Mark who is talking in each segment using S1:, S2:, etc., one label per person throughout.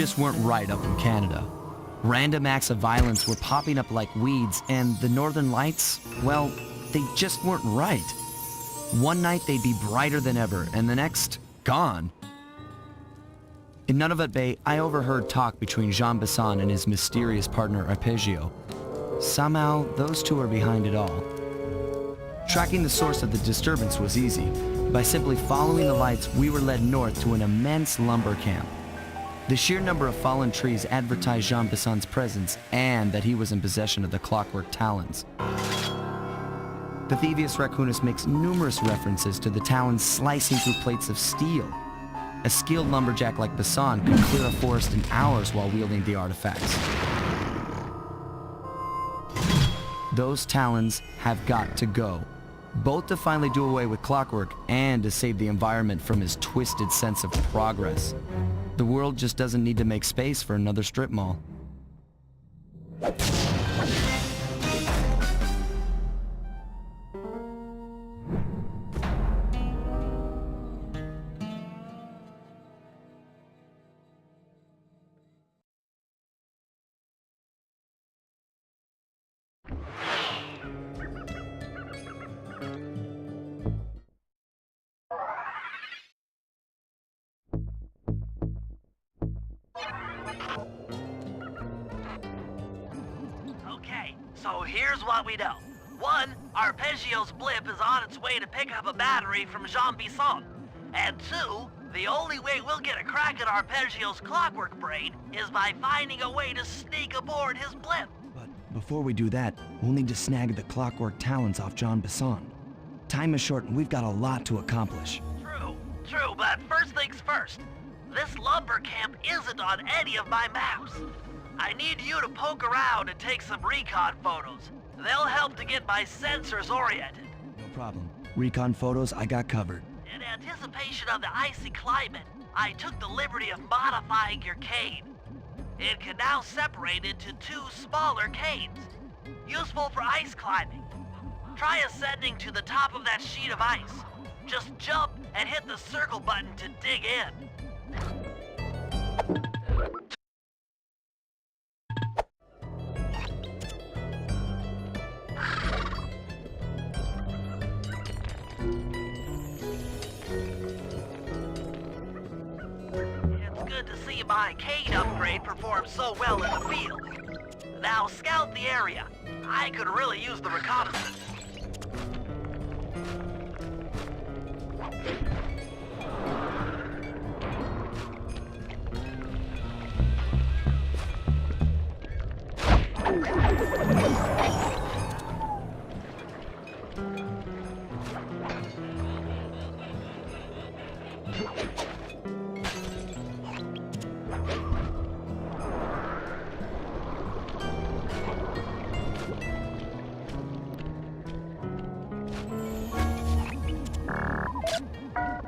S1: just weren't right up in Canada. Random acts of violence were popping up like weeds, and the Northern Lights, well, they just weren't right. One night they'd be brighter than ever, and the next, gone. In Nunavut Bay, I overheard talk between Jean Besson and his mysterious partner Arpeggio. Somehow, those two are behind it all. Tracking the source of the disturbance was easy. By simply following the lights, we were led north to an immense lumber camp. The sheer number of fallen trees advertised Jean Besson's presence and that he was in possession of the clockwork talons. The Thieves Raccoonus makes numerous references to the talons slicing through plates of steel. A skilled lumberjack like Besson could clear a forest in hours while wielding the artifacts. Those talons have got to go, both to finally do away with clockwork and to save the environment from his twisted sense of progress. The world just doesn't need to make space for another strip mall.
S2: Okay, so here's what we know. 1, Arpeggio's blip is on its way to pick up a battery from Jean Besson. And 2, the only way we'll get a crack at Arpeggio's clockwork brain is by finding a way to sneak aboard his blip.
S1: But before we do that, we'll need to snag the clockwork talons off Jean Besson. Time is short and we've got a lot to accomplish.
S2: True, but first things first. This lumber camp isn't on any of my maps. I need you to poke around and take some recon photos. They'll help to get my sensors oriented.
S1: No problem. Recon photos, I got covered.
S2: In anticipation of the icy climate, I took the liberty of modifying your cane. It can now separate into 2 smaller canes, useful for ice climbing. Try ascending to the top of that sheet of ice. Just jump and hit the circle button to dig in. It's good to see my cane upgrade perform so well in the field. Now scout the area. I could really use the reconnaissance.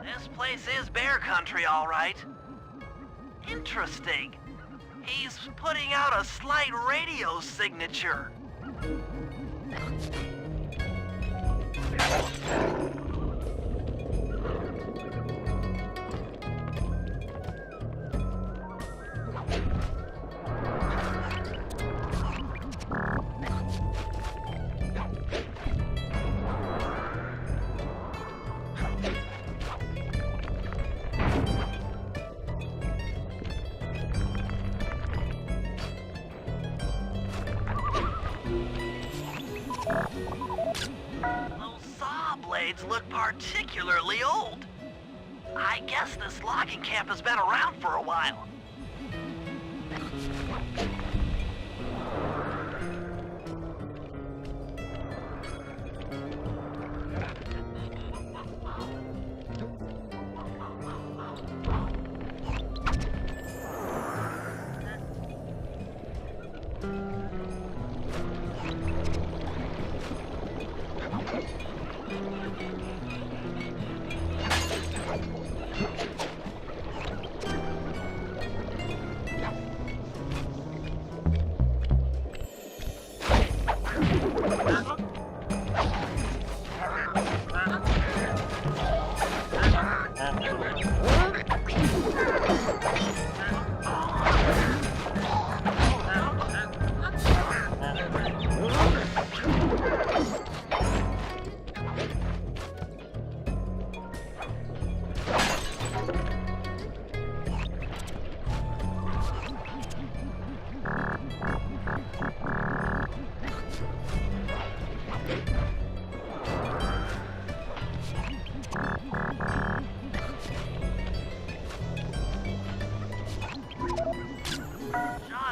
S2: This place is bear country, all right. Interesting. He's putting out a slight radio signature. Those saw blades look particularly old. I guess this logging camp has been around for a while.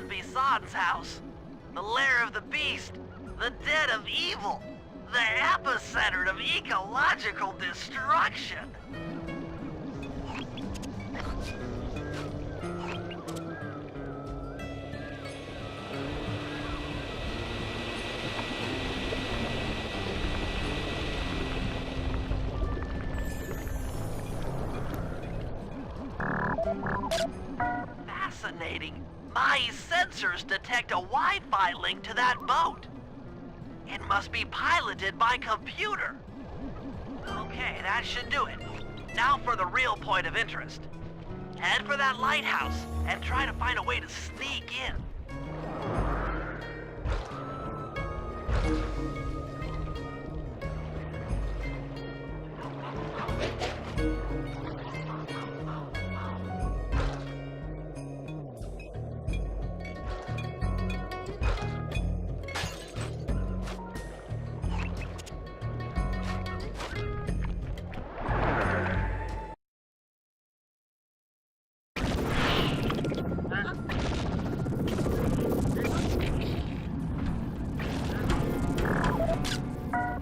S2: Jean Bison's house. The lair of the beast, the den of evil, the epicenter of ecological destruction. Fascinating. My sensors detect a Wi-Fi link to that boat. It must be piloted by computer. Okay, that should do it. Now for the real point of interest. Head for that lighthouse and try to find a way to sneak in.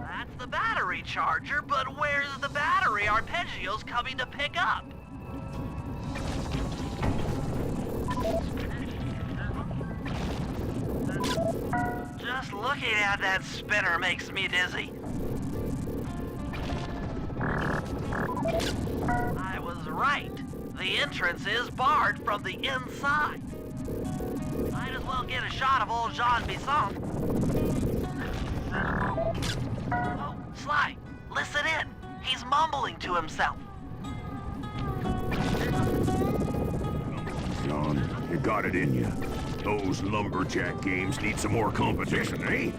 S2: That's the battery charger, but where's the battery Arpeggio's coming to pick up? Just looking at that spinner makes me dizzy. I was right. The entrance is barred from the inside. Might as well get a shot of old Jean Bison. Oh, Sly, listen in. He's mumbling to himself.
S3: John, you got it in you. Those lumberjack games need some more competition, eh?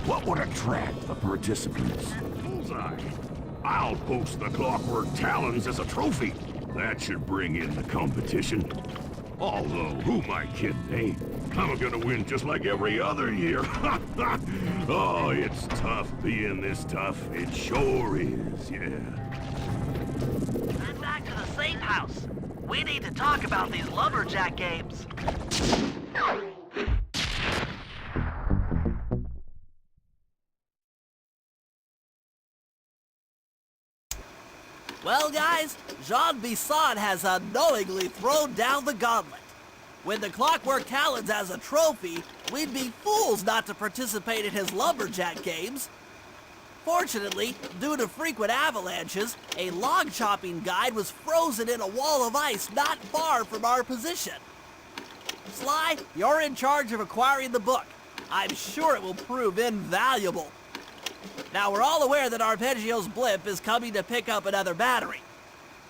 S3: What would attract the participants? Bullseye. I'll post the clockwork talons as a trophy. That should bring in the competition. Although, who am I kidding, eh? I'm gonna win just like every other year. Oh, it's tough being this tough. It sure is, yeah.
S2: And back to the safe house. We need to talk about these lumberjack games. Well, guys, Jean Bison has unknowingly thrown down the gauntlet. With the Clockwork Talons as a trophy, we'd be fools not to participate in his lumberjack games. Fortunately, due to frequent avalanches, a log chopping guide was frozen in a wall of ice not far from our position. Sly, you're in charge of acquiring the book. I'm sure it will prove invaluable. Now, we're all aware that Arpeggio's blimp is coming to pick up another battery.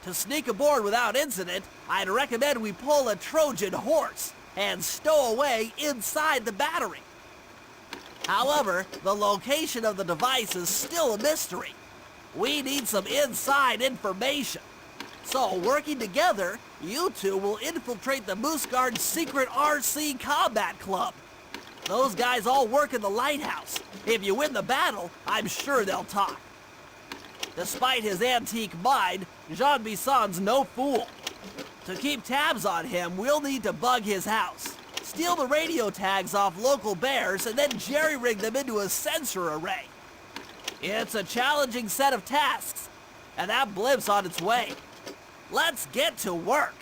S2: To sneak aboard without incident, I'd recommend we pull a Trojan horse and stow away inside the battery. However, the location of the device is still a mystery. We need some inside information. So, working together, you two will infiltrate the Moose Guard's secret RC Combat Club. Those guys all work in the lighthouse. If you win the battle, I'm sure they'll talk. Despite his antique mind, Jean Bison's no fool. To keep tabs on him, we'll need to bug his house, steal the radio tags off local bears, and then jerry-rig them into a sensor array. It's a challenging set of tasks, and that blimp's on its way. Let's get to work.